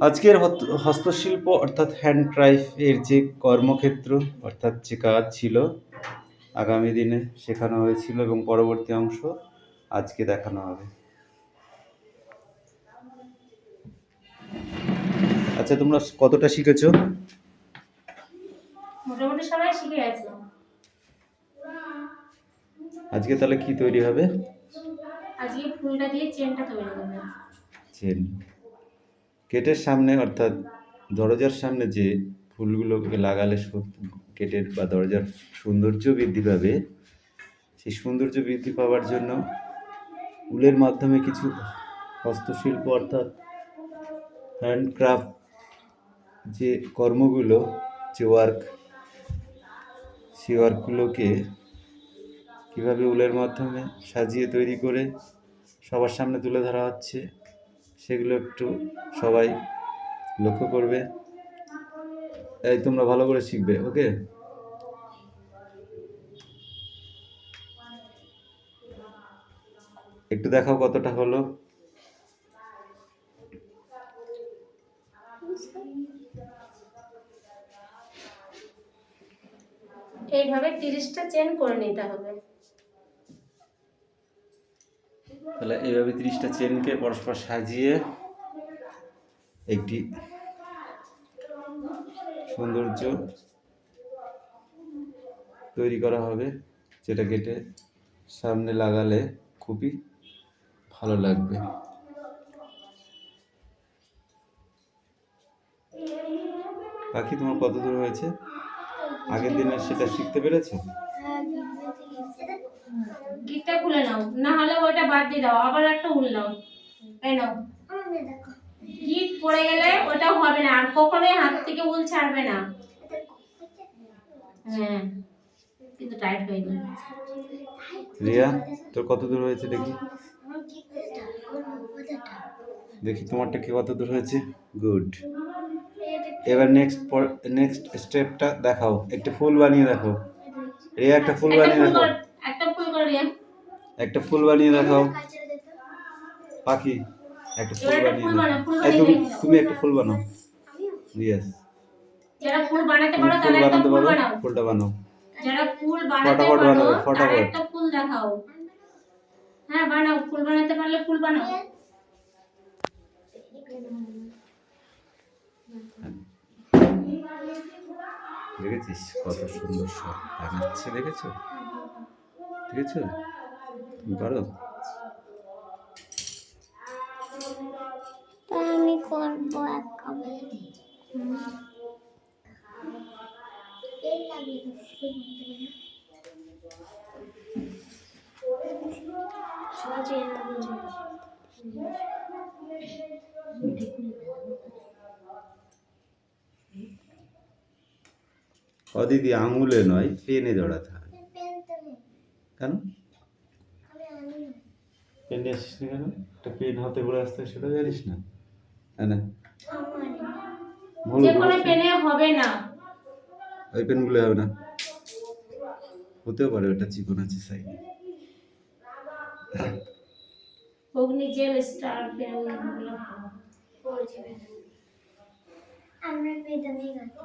আজকের হস্তশিল্প অর্থাৎ হ্যান্ডক্রাফট এর যে কর্মক্ষেত্র অর্থাৎ যে কাজ ছিল আগামী দিনে শেখানো হয়েছিল এবং পরবর্তী অংশ আজকে দেখানো হবে। আচ্ছা, তোমরা কতটা শিখেছো? মোটামুটি সবাই শিখে গেছে। আজকে তাহলে কি তৈরি হবে? আজকে ফুলটা দিয়ে চেনটা তৈরি হবে। চেন গেটের সামনে অর্থাৎ দরজার সামনে যে ফুলগুলোকে লাগালে গেটের বা দরজার সৌন্দর্য বৃদ্ধি পাবে, সেই সৌন্দর্য বৃদ্ধি পাওয়ার জন্য উলের মাধ্যমে কিছু হস্তশিল্প অর্থাৎ হ্যান্ডক্রাফট যে কর্মগুলো, যে সেই ওয়ার্কগুলোকে কীভাবে উলের মাধ্যমে সাজিয়ে তৈরি করে সবার সামনে তুলে ধরা হচ্ছে সেগুলো একটু সবাই লক্ষ্য করবে। এই তোমরা ভালো করে শিখবে, ওকে? একটু দেখাও কতটা হলো। এইভাবে 30টা চেন করে নিতে হবে। তাহলে এইভাবে 30টা চেনকে পরস্পর সাজিয়ে একটি সৌন্দর্য তৈরি করা হবে, যেটা গেটে সামনে লাগালে খুবই ভালো লাগবে। পাখি, তোমার কত দূর হয়েছে? আগের দিনে সেটা শিখতে পেরেছো? গিটটা খুলে নাও, না হলে ওটা বাদ দিয়ে দাও, আবার একটা উল নাও। এই নাও, গিট পড়ে গেলে ওটা হবে না, আর কখনোই হাত থেকে উল ছাড়বে না। হ্যাঁ, কিন্তু টাইট হয়ে গেল। রিয়া, তোর কত দূর হয়েছে দেখি? দেখি তোমারটা কি কত দূর হয়েছে। গুড। এবার নেক্সট স্টেপটা দেখাও। একটা ফুল বানিয়ে দেখো রিয়া, একটা ফুল বানিয়ে দেখো। একটা ফুল কর রিয়া। একটা ফুল বানিয়ে দেখাও পাখি। একটা ফুল বানিয়ে দাও। তুমি একটা ফুল বানাও। ইয়েস, যারা ফুল বানাতে পারো তারা একটা ফুল বানাও। ফুলটা বানাও। যারা ফুল বানাতে পারো তারা একটা ফুল দেখাও। হ্যাঁ, বানাও। ফুল বানাতে পারলে ফুল বানাও। দেখেছিস কত সুন্দর সব বানাচ্ছে? দেখেছো? তুমি পারো? আমি করব দিদি, আঙুলে নয়, পেনে জড়াতে হবে। কেন পেন নিয়ে আসিস না? কেন একটা পেন হাতে করে আসতে সেটা জানিস না? না, যে কোনো পেনে হবে না। ওই পেনগুলো হবে না, হতেও পারে ওটা চিকন আছে সাইডে। অগ্নি জেল স্টার পেনগুলো আমরা বেদনে গাতে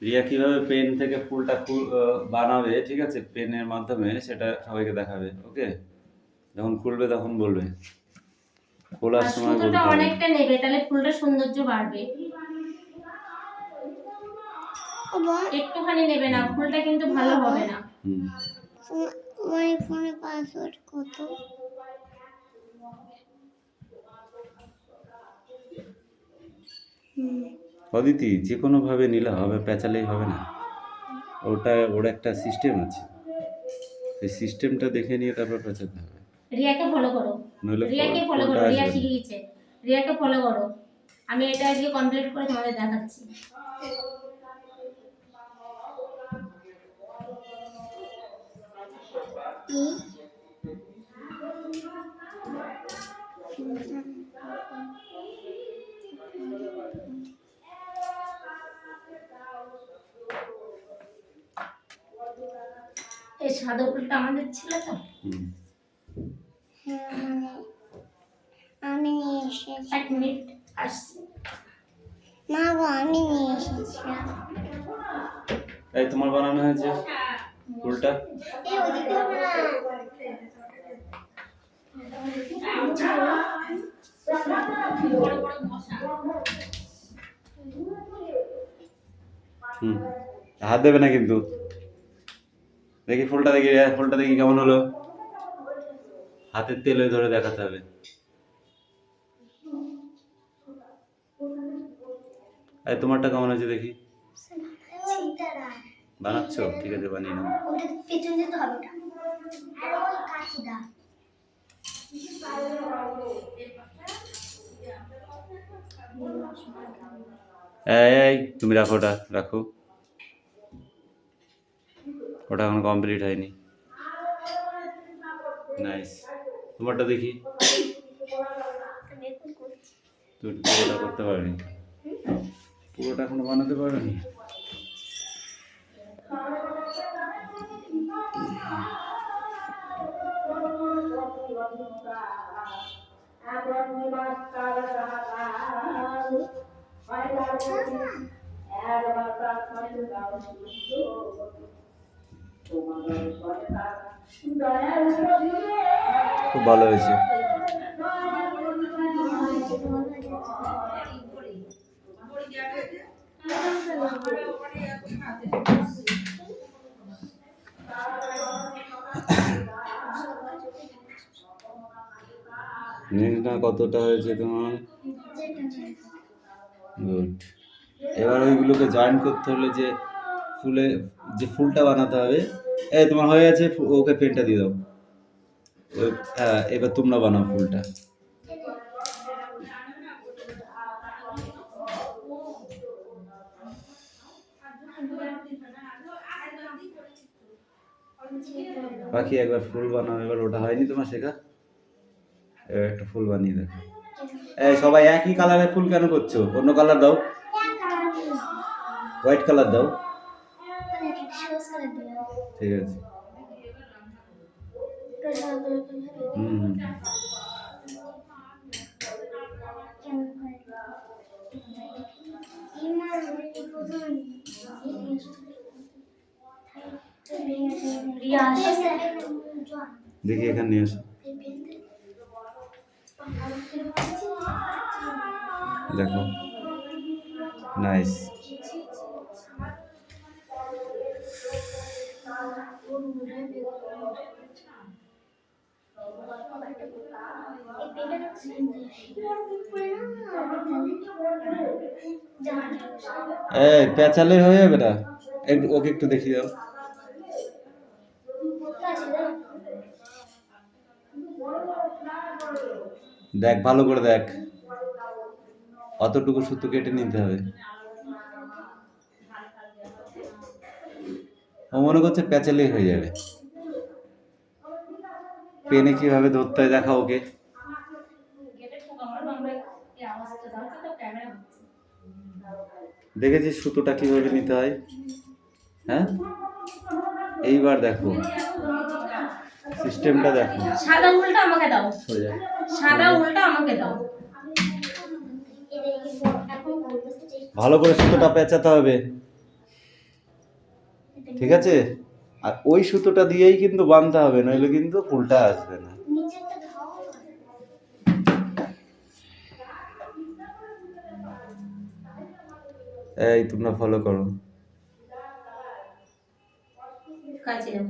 রিয়া কিভাবে পেন থেকে ফুলটা বানাবে, ঠিক আছে, পেনের মাধ্যমে সেটা সবাইকে দেখাবে, ওকে? যখন খুলবে তখন বলবে, খোলার সময় বলতে হবে। অনেকটা নেবে, তাহলে ফুলটা সৌন্দর্য বাড়বে। একটুখানি নেবে না, ফুলটা কিন্তু ভালো হবে না। তোমার ফোনে পাসওয়ার্ড কত? অদিতি, যে কোনো ভাবে নিলে হবে, পেঁচালেই হবে না। ওর একটা সিস্টেম আছে, সেই সিস্টেমটা দেখে নিয়ে তারপর পেঁচাতে হবে। রিয়াকে ফলো করো। রিয়াকে ফলো করো, রিয়া শিখে গেছে। রিয়াকে ফলো করো। আমি এটা আজকে কমপ্লিট করে তোমাদের দেখাচ্ছি। এই সাদা ফুলটা আমাদের ছিল তো। হুম। হ্যাঁ মানে আমি নিয়ে এসেছি। এক মিনিট আসছি। মা গো আমি নিয়ে এসেছি। এই তোমার বানানো হয়েছে ফুলটা? এই ওদিকে হবে না। হুম, হাত দেবে না কিন্তু। দেখি ফুলটা দেখি, ফুলটা দেখি কেমন হলো। হাতের তেলে ধরে দেখাতে হবে। এই তোমারটা কেমন হয়েছে দেখি। বানাচ্ছ? ঠিক আছে, বানিয়ে নাও। ওটা পেছন দিতে হবে ওটা। আর ওই কাঠিটা। এই তুমি রাখো, ওটা রাখো, ওটা এখনো কমপ্লিট হয়নি। নাইস, তোমারটা দেখি। তুমি পুরোটা করতে পারোনি, পুরোটা এখনো বানাতে পারোনি। খুব ভালো হয়েছে। জানি না কতটা হয়েছে তোমার। গুড। এবার ওইগুলোকে জয়েন করতে হলে যে ফুলে যে ফুলটা বানাতে হবে। এই তোমার হয়ে গেছে, ওকে পেনটা দিয়ে দাও। হ্যাঁ, এবার তোমরা বানাও ফুলটা। বাকি একবার ফুল বানাও, এবার ওটা হয়নি তোমার শেখা। এবার একটা ফুল বানিয়ে দেখো। এই সবাই একই কালারের ফুল কেন করছো? অন্য কালার দাও, হোয়াইট কালার দাও। ঠিক আছে। হুম। দেখি এখানে নিয়ে এসো, দেখো। নাইস। এই পেঁচালে হয়ে যাবে না, একটু ওকে একটু দেখিয়ে দাও। দেখ ভালো করে দেখ, অতটুকু সুতো কেটে নিতে হবে। ও মনে করছে পেঁচালেই হয়ে যাবে। পেনে কিভাবে ধরতে হয় দেখা ওকে। দেখেছিস সুতোটা কিভাবে নিতে হয়? হ্যাঁ, এইবার দেখো সিস্টেমটা দেখো। সাদা উলটা আমাকে দাও, হয়ে যায়। সাদা উলটা আমাকে দাও। ভালো করে সুতোটা পেঁচাতে হবে, ঠিক আছে? আর ওই সুতোটা দিয়েই কিন্তু বাঁধতে হবে, নইলে কিন্তু ফুলটা আসবে না। এই তোমরা ফলো করো। কাছে দাও।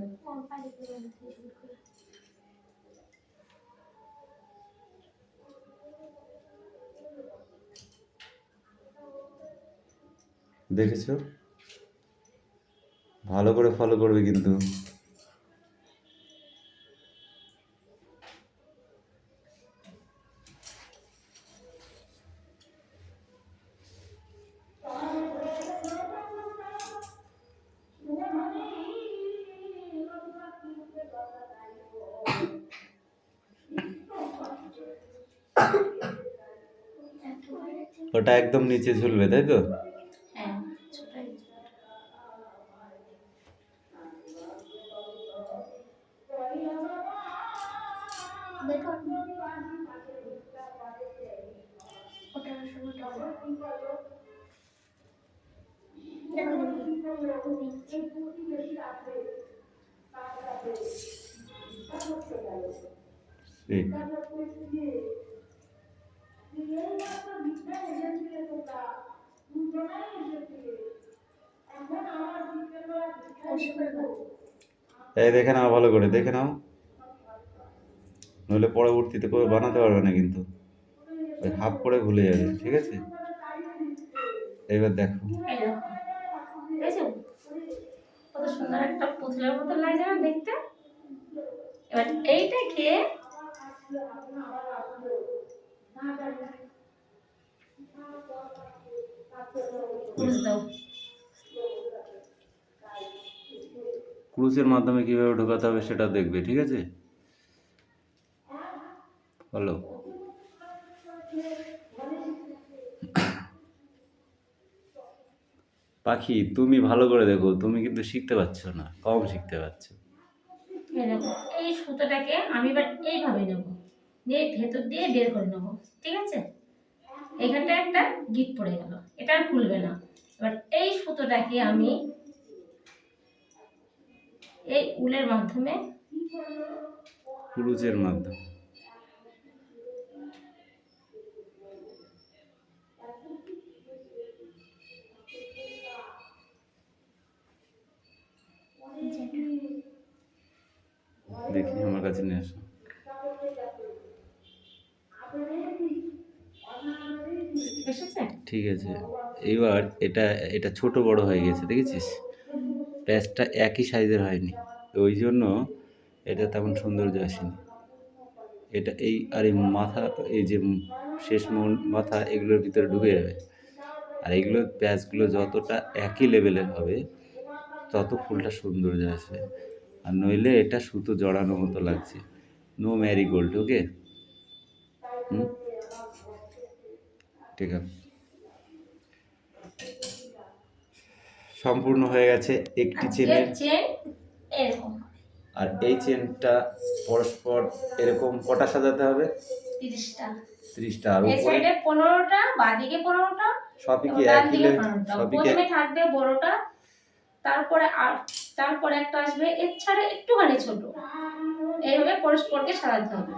দেখেছো? ভালো করে ফলো করবে কিন্তু। ওটা একদম নিচে ঝুলবে, তাই তো? হ্যাঁ, সুইট। এই দেখে নাও, ভালো করে দেখে নাও, নইলে পরবর্তীতে করে বানাতে পারবে না কিন্তু, ওই হাফ করে ভুলে যাবে, ঠিক আছে? এইবার দেখো। এই দেখো, দেখেছো কত সুন্দর একটা পুতুলের মতো লাগছে না দেখতে? এবার এইটাকে ক্রুশ দাও। ক্রুশের মাধ্যমে কিভাবে ঢোকাতে হবে সেটা দেখবে, ঠিক আছে? বলো। পাখি, তুমি ভালো করে দেখো, তুমি কিন্তু শিখতে পারছো না, কম শিখতে পারছো। এই দেখো, এই সুতোটাকে আমি এবার এইভাবে নেব, নিয়ে ভেতর দিয়ে বের করে নেব, ঠিক আছে? এখানটা একটা গিট পড়ে গেল, এটা আর খুলবে না। এবার এই সুতোটাকে আমি এই উলের মাধ্যমে ক্রুশের মাধ্যমে। দেখি আমার কাছে নিয়ে আসো। এসেছে। ঠিক আছে, এবার এটা এটা ছোট বড় হয়ে গেছে, দেখেছিস? প্যাচটা একই সাইজের হয়নি, ওই জন্য এটা তেমন সৌন্দর্য আসেনি। এটা এই আর এই মাথা, এই যে শেষ মাথা, এগুলোর ভিতরে ঢুকে যাবে। আর এগুলোর প্যাচগুলো যতটা একই লেভেলের হবে তত ফুলটা সৌন্দর্য আসবে। আর নইলে এটা সুতো জড়ানো মতো লাগছে। নো ম্যারিগোল্ড, ওকে? হুম, ঠিক আছে। সম্পূর্ণ হয়ে গেছে একটি চেনের। চেন এরকম আর এই চেনটা পরস্পর এরকম কটা সাজাতে হবে? 30টা। 30টা। আর এই উপরে সাইডে 15টা, বাঁদিকে 15টা, সবই এবং কি ডান একই দিকে 15টা। সবই কি? প্রথমে থাকবে বড়টা, তারপরে আর তারপরে একটা আসবে এর ছাড়া একটুখানি ছোট। এইভাবে পরস্পরকে সাজাতে হবে।